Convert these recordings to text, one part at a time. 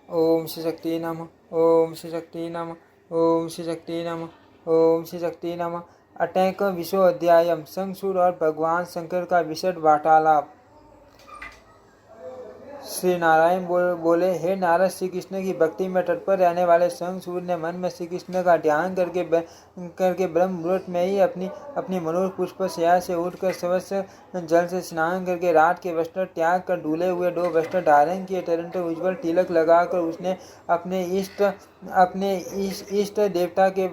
ओम श्री शक्ति नमः। ओम श्री शक्ति नमः। ओम श्री शक्ति नमः। ओम श्री शक्ति नमः। अटैक विश्व अध्यायम शंखचूड़ और भगवान शंकर का विशद वार्तालाप। श्री नारायण बोले, हे नारद, श्री कृष्ण की भक्ति में तत्पर रहने वाले शंखचूड़ ने मन में श्री कृष्ण का ध्यान करके ब्रह्म मुहूर्त में ही अपनी मनोहर पुष्प शैया से उठकर सर्वस्व जल से स्नान करके रात के वस्त्र त्याग कर धुले हुए 2 वस्त्र धारण किए। तुरंत उज्ज्वल तिलक लगाकर उसने अपने इष्ट देवता के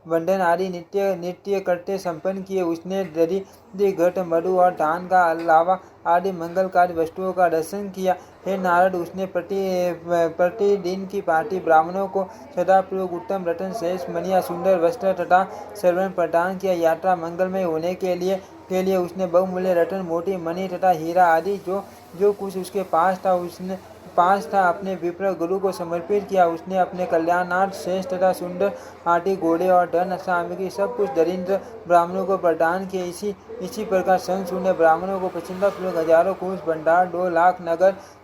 वंदन आदि नित्य करते संपन्न किए। उसने दधि घट मधु और धान का अलावा आदि मंगलकारी वस्तुओं का दर्शन किया। हे नारद, उसने प्रतिदिन की पार्टी ब्राह्मणों को सदापूर्वक उत्तम रत्न श्रेष्ठ मणिया सुंदर वस्त्र तथा सर्वन प्रदान किया। यात्रा मंगलमय होने के लिए उसने बहुमूल्य रत्न मोती मणि तथा हीरा आदि जो कुछ उसके पास था अपने विप्र गुरु को समर्पित किया। उसने अपने कल्याणार्थ श्रेष्ठ तथा सुंदर हाथी घोड़े और धन सामग्री सब कुछ दरिद्र ब्राह्मणों को प्रदान किए। इसी प्रकार शंखचूड़ ने ब्राह्मणों को प्रसन्नतापूर्वक हजारों कोष भंडार 2 लाख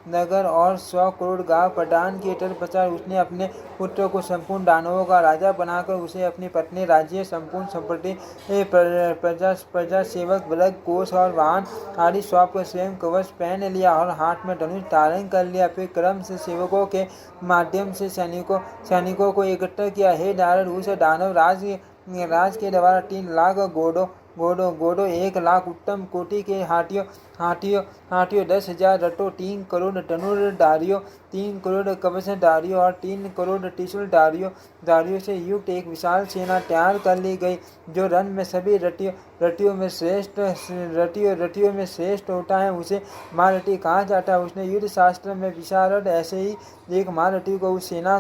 नगर और 100 करोड़ गांव प्रदान किए। तत्पश्चात उसने अपने पुत्र को संपूर्ण दानवों का राजा बनाकर उसे अपनी पत्नी राज्य संपूर्ण संपत्ति प्रजा सेवक वर्ग कोष और वाहन आदि सौंप कर स्वयं कवच पहन लिया और हाथ में धनुष धारण कर लिया। फिर क्रम से सेवकों के माध्यम से सैनिकों को इकट्ठा किया। हे नारद, उस दानव राज के द्वारा 3 लाख घोड़ों 1 लाख उत्तम कोटि के हाथियों 10,000 रथों 3 करोड़ धनुर्धारियों 3 करोड़ कवचधारियों और 3 करोड़ त्रिशूलधारियों से युक्त एक विशाल सेना तैयार कर ली गई, जो रण में सभी रथियों में श्रेष्ठ होता है। उसे महारथी कहा जाता है। उसने युद्ध शास्त्र में विशारद ऐसे ही एक महारथी को उस सेना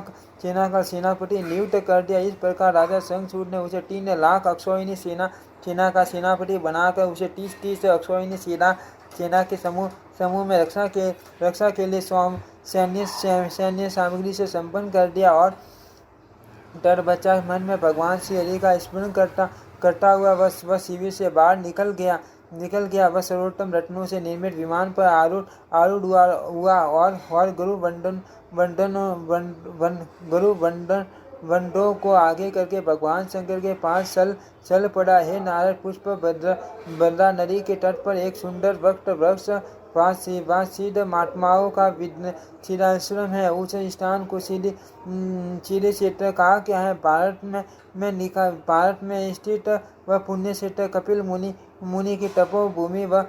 का सेनापति नियुक्त कर दिया। इस प्रकार राजा शंखचूड़ ने उसे 3 लाख अक्षौहिणी सेना का सेनापति बनाकर उसे 30 अक्षौहिणी सेना के समूह में रक्षा के लिए सैन्य सामग्री से संपन्न कर दिया। और तत्पश्चात मन में भगवान श्री हरि का स्मरण करता हुआ वह शिविर से बाहर निकल गया। वह सर्वोत्तम रत्नों से निर्मित विमान पर आरूढ़ हुआ और गुरु वंडों को आगे करके भगवान शंकर के पास चल पड़ा। हे नारद, पुष्प भद्रा नदी के तट पर एक सुंदर वृक्ष पास सिद्ध महात्माओं का सिद्धाश्रम है। उस स्थान को सीधे क्षेत्र कहा गया है। भारत में स्थित वह पुण्य क्षेत्र कपिल मुनि की तपोभूमि व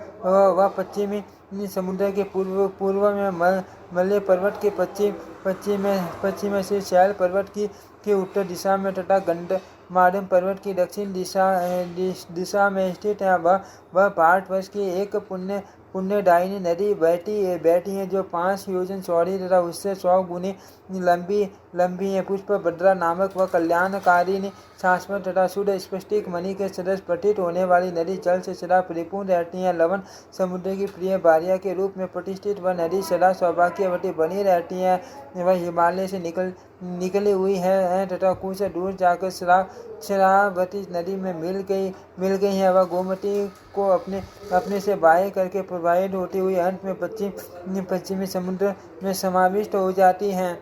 पश्चिमी समुद्र के पूर्व में मलय पर्वत के पश्चिम में से शैल पर्वत की उत्तर दिशा में तथा गंधमार्दन पर्वत की दक्षिण दिशा में स्थित है। वह भारतवर्ष की एक पुण्यदायिनी नदी बहती है, जो 5 योजन चौड़ी तथा उससे 100 गुनी लंबी है। पुष्प भद्रा नामक वह कल्याणकारिणी शाश्वत तथा शुद्ध स्फटिक मणि के सदस्य प्रतीत होने वाली नदी जल से सदा परिपूर्ण रहती है। लवण समुद्र की प्रिय भार्या के रूप में प्रतिष्ठित वह नदी सदा सौभाग्यवती बनी रहती है। वह हिमालय से निकली हुई है तथा कुछ दूर जाकर शरावती नदी में मिल गई है। वह गोमती को अपने से बाएं करके प्रवाहित होती हुई अंत में पश्चिमी समुद्र में समाविष्ट हो जाती है।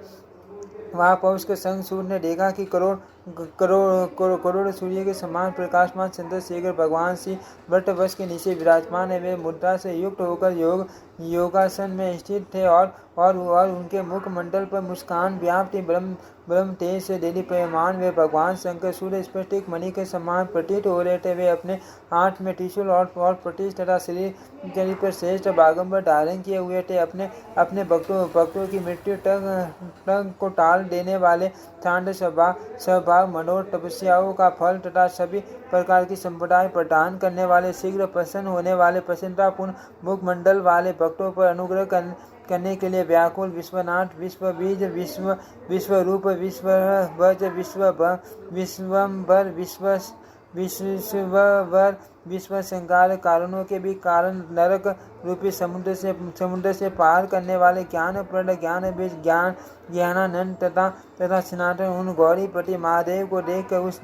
वहाँ पहुंचकर शंखचूड़ ने देखा कि करोड़ सूर्य के समान प्रकाशमान चंद्रशेखर भगवान श्री वटवृक्ष के नीचे विराजमान है। वे मुद्रा से युक्त होकर योगासन में स्थित थे और उनके मुखमंडल पर मुस्कान व्याप्त थी। ब्रह्म तेज से देदीप्यमान वे भगवान शंकर सूर्य स्फटिक मणि के समान प्रतीत हो रहे थे। वे अपने हाथ में त्रिशूल और प्रतिष्ठ तथा शरीर पर श्रेष्ठ बागंबर धारण किए हुए थे। अपने भक्तों की मृत्यु तक को टाल देने वाले शांत स्वभाव मनोर तपस्याओं का फल तथा सभी प्रकार की संपदाएं प्रदान करने वाले शीघ्र प्रसन्न होने वाले प्रसन्नतापूर्ण मुखमंडल वाले भक्तों पर अनुग्रह करने के लिए व्याकुल विश्वनाथ विश्वबीज विश्वरूप विश्वभज विश्वम्बर विश्ववर विश्व संहार कारणों के भी कारण नरक रूपी समुद्र से पार करने वाले ज्ञानप्रद ज्ञान बीज ज्ञानानंद तथा सनातन उन गौरीपति महादेव को देखकर उस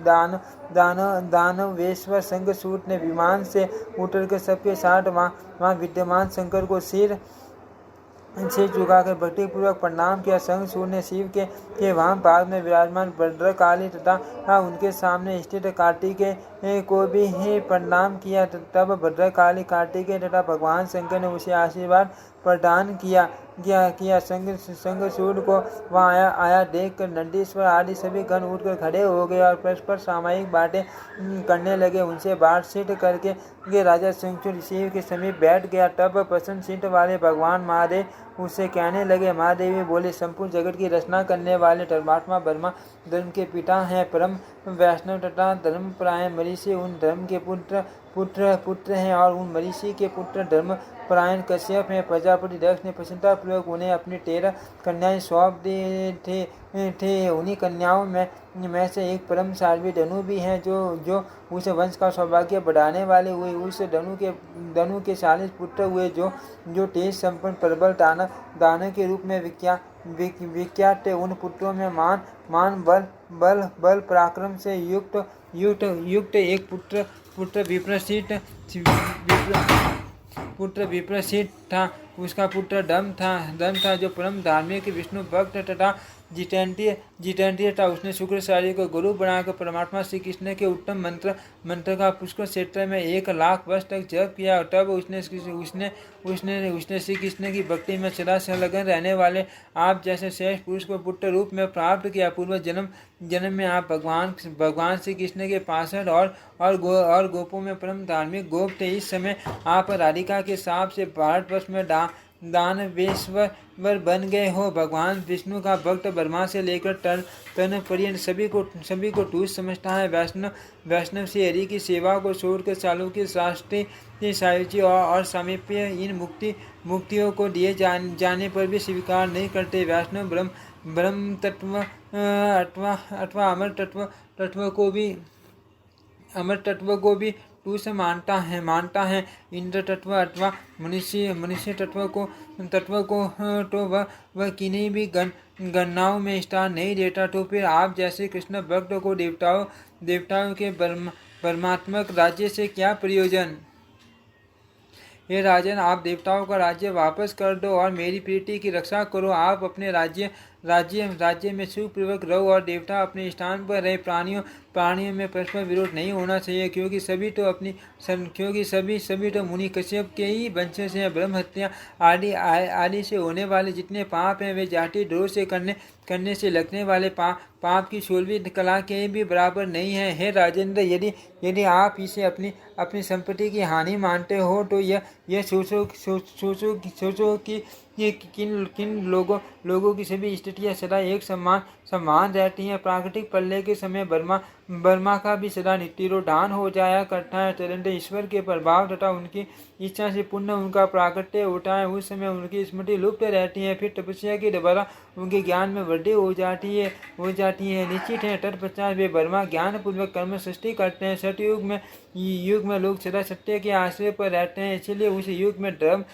दानवेश्वर शंखचूड़ ने विमान से उतरकर सबके साथ वहाँ विद्यमान शंकर को सिर झुकाकर भक्तिपूर्वक प्रणाम किया। शंखचूड़ ने शिव के वाम भाग में विराजमान भद्रकाली तथा उनके सामने स्थित कार्तिकेय को भी प्रणाम किया। तब भद्रकाली, कार्तिकेय तथा भगवान शंकर ने उसे आशीर्वाद प्रदान किया। शंखचूड़ को वहाँ आया देखकर नंदीश्वर आदि सभी गण उठकर खड़े हो गए और परस्पर सामयिक बातें करने लगे। उनसे बातचीत करके राजा शंखचूड़ शिव के समीप बैठ गया। तब प्रसन्न चित्त वाले भगवान महादेव उससे कहने लगे। महादेवी बोले, संपूर्ण जगत की रचना करने वाले धर्मात्मा ब्रह्मा धर्म के पिता हैं। परम वैष्णव तथा धर्मपरायण मरीषि उन धर्म के पुत्र हैं और उन मरीषि के पुत्र धर्म परायण कश्यप हैं। प्रजापति दक्ष ने प्रसन्नतापूर्वक उन्हें अपनी 13 कन्याएं सौंप दी थे। उन्हीं कन्याओं में से एक परम साध्वी धनु भी हैं, जो उस वंश का सौभाग्य बढ़ाने वाले हुए। उस धनु के 40 पुत्र हुए, जो तेज संपन्न प्रबल दानव के रूप में विख्यात थे। उन पुत्रों में मान बल पराक्रम से युक्त एक पुत्र विप्रसिद्ध था। उसका पुत्र दम था जो परम धार्मिक विष्णु भक्त तथा जितेंद्रिय था। उसने शुक्राचार्य को गुरु बनाकर परमात्मा श्री कृष्ण के उत्तम मंत्र का पुष्कर क्षेत्र में 1,00,000 वर्ष तक जप किया। तब उसने श्री कृष्ण की भक्ति में सदा संलग्न रहने वाले आप जैसे श्रेष्ठ पुरुष को पुत्र रूप में प्राप्त किया। पूर्व जन्म में आप भगवान श्री कृष्ण के 65 और गोपों में परम धार्मिक गोप थे। इस समय आप राधिका के साप से भारतवर्ष में दानवेश्वर बन गए हो। भगवान विष्णु का भक्त ब्रह्मा से लेकर तन पर्यंत सभी को तुच्छ समझता है। वैष्णव से हरि की सेवा को छोड़कर चालुक्य शास्त्री सायुज्य और सामीप्य इन मुक्तियों को दिए जाने पर भी स्वीकार नहीं करते। वैष्णव ब्रह्म तत्व अथवा अमर तत्व को भी तुच्छ मानता है। इंद्र तत्व अथवा मनुष्य तत्व को तो वह किन्हीं भी गणनाओं में स्थान नहीं देता। तो फिर आप जैसे कृष्ण भक्त को देवताओं के परमात्मक राज्य से क्या प्रयोजन। हे राजन, आप देवताओं का राज्य वापस कर दो और मेरी प्रीति की रक्षा करो। आप अपने राज्य में सुखपूर्वक रहो और देवता अपने स्थान पर रहे। प्राणियों में परस्पर विरोध नहीं होना चाहिए, क्योंकि सभी तो मुनि कश्यप के ही वंश से हैं। ब्रह्म हत्या आदि से होने वाले जितने पाप हैं, वे जाति द्रोह से करने से लगने वाले पाप की 16वीं कला के भी बराबर नहीं है। हे राजेंद्र, यदि आप इसे अपनी संपत्ति की हानि मानते हो तो यह सोचो कि किन लोगों की सभी स्थितियां सदा एक समान रहती हैं। प्राकृतिक प्रलय के समय ब्रह्मा का भी सदा तिरोधान हो जाया करता है। तदनंतर ईश्वर के प्रभाव तथा उनकी इच्छा से पुण्य उनका प्राकट्य होता है। उस समय उनकी स्मृति लुप्त रहती है। फिर तपस्या के द्वारा उनके ज्ञान में वृद्धि हो जाती है। निश्चित है, तत्पश्चात वे ब्रह्मा ज्ञान पूर्वक कर्म सृष्टि करते हैं। सतयुग में लोग सदा सत्य के आश्रय पर रहते हैं, इसलिए उस युग में धर्म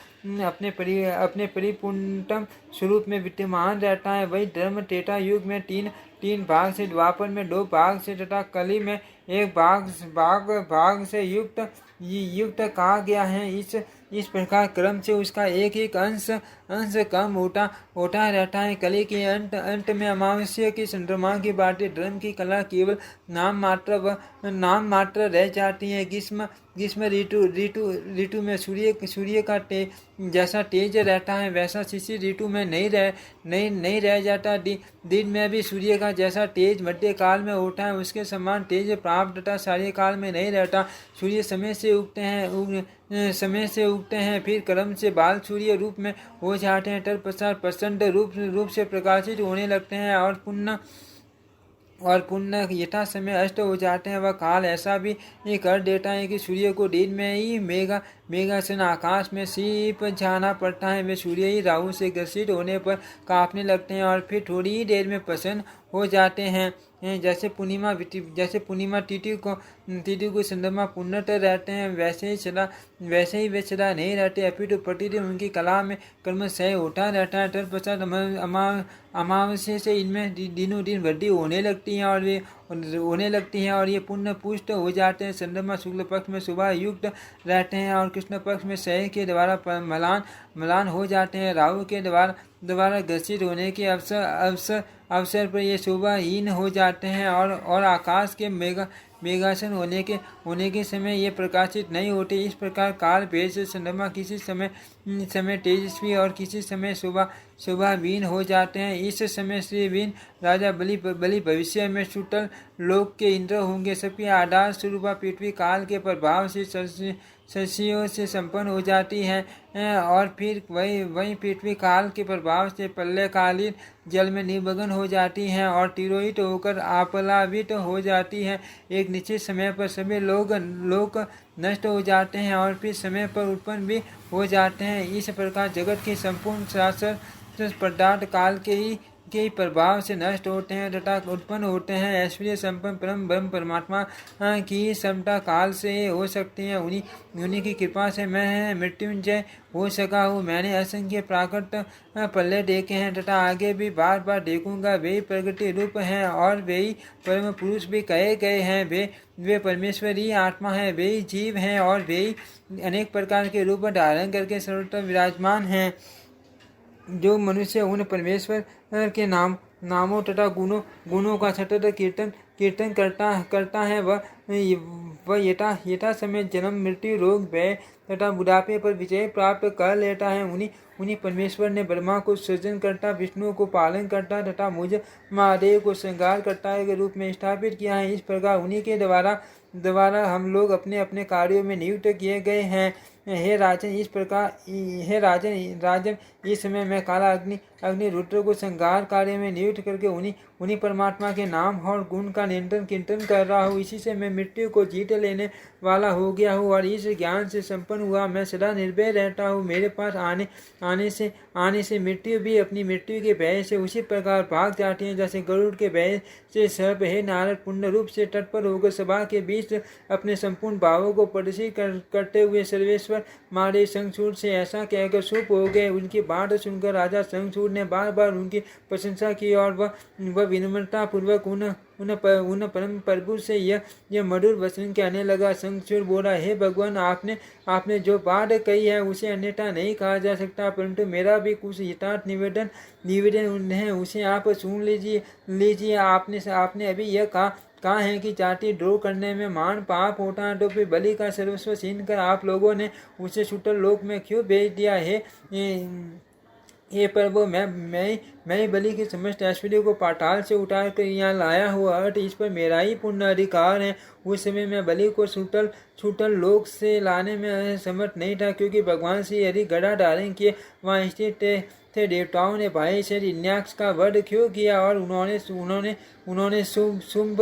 अपने परिपूर्णतम स्वरूप में विद्यमान रहता है। वही धर्म त्रेता युग में तीन भाग से, द्वापर में 2 भाग से तथा कली में 1 भाग से युक्त कहा गया है। इस प्रकार क्रम से उसका एक अंश कम होता रहता है। कली के अंत में अमावस्या की चंद्रमा की बातें धर्म की कला केवल नाम मात्र रह जाती है। ग्रीष्म ऋतु में सूर्य का जैसा तेज रहता है, वैसा शिशिर ऋतु में नहीं रह जाता। दिन में भी सूर्य का जैसा तेज मध्य काल में होता है, उसके समान तेज प्राप्त तथा सारे काल में नहीं रहता। सूर्य समय से उगते हैं, फिर क्रम से बाल सूर्य रूप में हो जाते हैं। तत्पश्चात प्रचंड रूप से प्रकाशित होने लगते हैं और पुण्य यथा समय अष्ट हो जाते हैं। वह काल ऐसा भी कर देता है कि सूर्य को दिन में ही मेघासन आकाश में सीप जाना पड़ता है। वे सूर्य ही राहु से ग्रसित होने पर कांपने लगते हैं और फिर थोड़ी ही देर में प्रसन्न हो जाते हैं। जैसे पूर्णिमा तिथि को चंद्रमा पूर्णतः रहते हैं, वैसे ही वे सदा नहीं रहते, अपितु प्रतिदिन उनकी कला में कर्मशय होता रहता है। तत्पश्चात अमावस्या से इनमें दिनों दिन वृद्धि होने लगती है होने लगती हैं और ये पुण्य पुष्ट हो जाते हैं। चंद्रमा शुक्ल पक्ष में सुबह युक्त रहते हैं और कृष्ण पक्ष में सह के द्वारा मलान हो जाते हैं। राहु के द्वारा ग्रसित होने के अवसर पर ये शोभाहीन हो जाते हैं और आकाश के मेघासन होने के समय ये प्रकाशित नहीं होते। इस प्रकार काल भेद से चंद्रमा किसी समय तेजस्वी और किसी समय शोभाहीन हो जाते हैं। इस समय श्री वीन राजा बलि भविष्य में सुतल लोक के इंद्र होंगे। सबकी आधार स्वरूपा पृथ्वी काल के प्रभाव से शशियों से संपन्न हो जाती है और फिर वही पृथ्वी काल के प्रभाव से प्रलयकालीन जल में निमग्न हो जाती हैं और तिरोहित होकर आप्लावित हो जाती है। एक निश्चित समय पर सभी लोग नष्ट हो जाते हैं और फिर समय पर उत्पन्न भी हो जाते हैं। इस प्रकार जगत के संपूर्ण शास्त्र पदार्थ काल के प्रभाव से नष्ट होते हैं तथा उत्पन्न होते हैं। ऐश्वर्य संपन्न परम ब्रह्म परमात्मा की समता काल से हो सकती है। उन्हीं की कृपा से मैं मृत्युंजय हो सका हूँ। मैंने असंख्य प्राकृत प्रलय देखे हैं तथा आगे भी बार बार देखूंगा। वे प्रगति रूप हैं और वे ही परम पुरुष भी कहे गए हैं। वे परमेश्वरी आत्मा है, वे ही जीव हैं और वे ही अनेक प्रकार के रूप धारण करके सर्वत्र विराजमान हैं। जो मनुष्य उन परमेश्वर के नामों तथा गुणों का सतत कीर्तन करता है वह यथा समय जन्म मृत्यु रोग भय तथा बुढ़ापे पर विजय प्राप्त कर लेता है। उन्हीं परमेश्वर ने ब्रह्मा को सृजन करता, विष्णु को पालन करता तथा मुझ महादेव को श्रृंगार करता के रूप में स्थापित किया है। इस प्रकार उन्हीं के द्वारा हम लोग अपने अपने कार्यों में नियुक्त किए गए हैं। हे राजन, इस समय मैं काला अग्नि रुद्र को संहार कार्य में नियुक्त करके उन्हीं परमात्मा के नाम और गुण का निरंतर कीर्तन कर रहा हूँ। इसी से मैं मृत्यु को जीत लेने वाला हो गया हूँ और इस ज्ञान से संपन्न हुआ मैं सदा निर्भय रहता हूँ। मेरे पास आने से मृत्यु भी अपनी मृत्यु के भय से उसी प्रकार भाग जाती है जैसे गरुड़ के भय से सर्प। हे नारद, पूर्ण रूप से तत्पर होकर सभा के बीच अपने संपूर्ण भावों को प्रदर्शित करते हुए सर्वेश्वर महादेव शंखचूड़ से ऐसा कहकर चुप हो गए। उनकी बात सुनकर राजा शंखचूड़ ने बार बार उनकी प्रशंसा की और वह विनम्रता पूर्वक उन परम प्रभु से यह मधुर वचन कहने लगा। शंखचूड़ बोला, हे भगवान, आपने जो बात कही है उसे अन्यथा नहीं कहा जा सकता, परंतु मेरा भी कुछ यथार्थ निवेदन है, उसे आप सुन लीजिए। आपने अभी यह कहा है कि जाति द्रोह करने में मान पाप होता है, तो फिर बलि का सर्वस्व छीन कर आप लोगों ने उसे सुतल लोक में क्यों भेज दिया है? ये प्रभु, मैं बलि के समस्त ऐश्वर्य को पाताल से उतार कर यहाँ लाया हुआ अर्थ इस पर मेरा ही पूर्ण अधिकार है। उस समय मैं बलि को छूटल लोक से लाने में समर्थ नहीं था, क्योंकि भगवान श्री हरि गदा धारण किए वहाँ स्थित थे। देवताओं ने भाई से हिरण्याक्ष का वध क्यों किया और उन्होंने शुंभ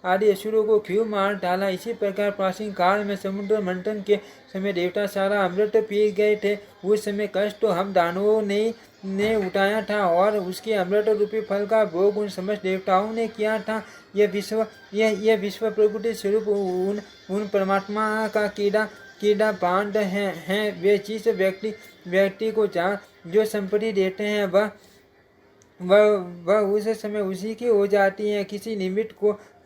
आदि असुरों को क्यों मार डाला? इसी प्रकार प्राचीन काल में समुद्र मंथन के समय देवता सारा अमृत पी गए थे। उस समय कष्ट तो हम दानवों ने उठाया था और उसके अमृत रूपी फल का भोग उन समस्त देवताओं ने किया था। यह विश्व प्रकृति स्वरूप उन परमात्मा का कीड़ा बांध है। वे जिस व्यक्ति को जो संपत्ति देते हैं वह उस समय उसी की हो जाती है। किसी निमित्त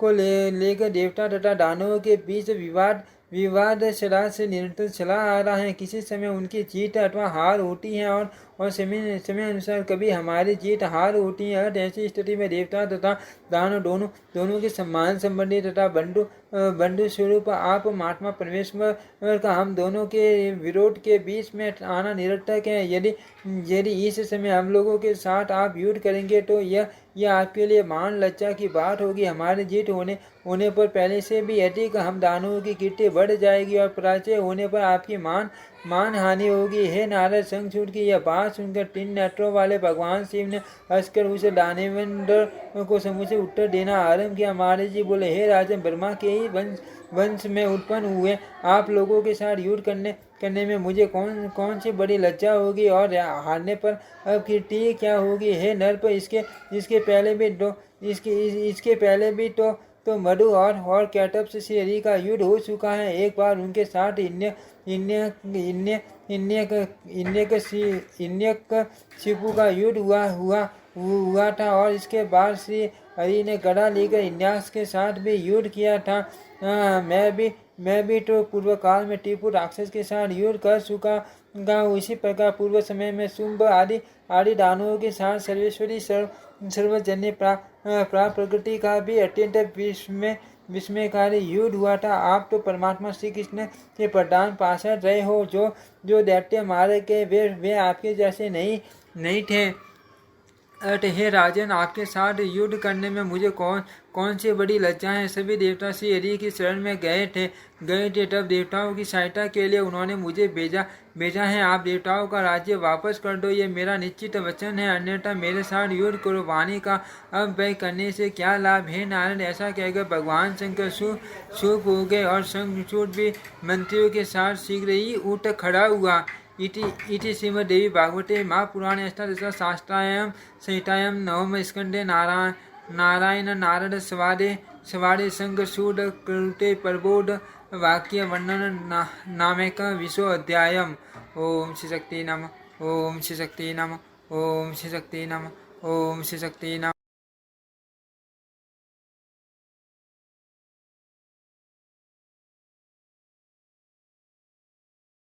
को लेकर देवता तथा दानवों के बीच विवाद सदा से निरंतर चला आ रहा है। किसी समय उनकी जीत अथवा हार होती है और समय अनुसार कभी हमारी जीत हार होती है। ऐसी स्थिति में देवता तथा दानव दोनों के सम्मान संबंधी तथा बंधु स्वरूप आप महात्मा परमेश्वर का हम दोनों के विरोध के बीच में आना निरर्थक है। यदि इस समय हम लोगों के साथ आप युद्ध करेंगे तो यह आपके लिए मान लज्जा की बात होगी। हमारी जीत होने पर पहले से भी अधिक हम दानवों की कीर्ति बढ़ जाएगी और पराजय होने पर आपकी मान हानि होगी। हे नारद, शंखचूड़ की यह बात सुनकर 3 नेत्रों वाले भगवान शिव ने हंसकर उसे दानवेंद्र को समुचित उत्तर देना आरंभ किया। महाराज जी बोले, हे राजन, ब्रह्मा के ही वंश में उत्पन्न हुए आप लोगों के साथ युद्ध करने में मुझे कौन सी बड़ी लज्जा होगी और हारने पर अब कीर्ति क्या होगी? हे नरप, इसके पहले भी तो मधु और कैटअप से हरि का युद्ध हो चुका है। एक बार उनके साथ शिपु का युद्ध हुआ था और इसके बाद श्री हरि ने गदा लेकर हिरण्याक्ष के साथ भी युद्ध किया था। मैं भी तो पूर्व काल में टीपू राक्षस के साथ युद्ध कर चुका गा। उसी प्रकार पूर्व समय में शुंभ आदि दानवों के साथ सर्वेश्वरी सर्वजन्य प्रकृति का भी अत्यंत विस्मयकारी युद्ध हुआ था। आप तो परमात्मा श्री कृष्ण के प्रधान पार्षद रहे हो। जो दैत्य मारे के वे आपके जैसे नहीं थे। हे राजन, आपके साथ युद्ध करने में मुझे कौन सी बड़ी लज्जा है। सभी देवता श्री हरि की शरण में गए थे। तब देवताओं की सहायता के लिए उन्होंने मुझे भेजा है। आप देवताओं का राज्य वापस कर दो, ये मेरा निश्चित वचन है, अन्यथा मेरे साथ युद्ध करो। वाणी का अब व्यय करने से क्या लाभ है नारायण। ऐसा कहकर भगवान शंकर चुप हो गए और शंखचूड़ भी मंत्रियों के साथ शीघ्र ही उठ खड़ा हुआ। इति श्रीमद्देवी भागवते महापुराणे अष्टादशशास्त्रायां संहितायां नवम स्कंदे नारायण नारद संवादे शंखचूड़ कृते प्रबोध वाक्य वर्णन नामक विशो अध्यायम्। ओम श्री शक्ति नमः। ओम श्री शक्ति नमः। ओम श्री शक्ति नमः। ओम श्री शक्ति नमः।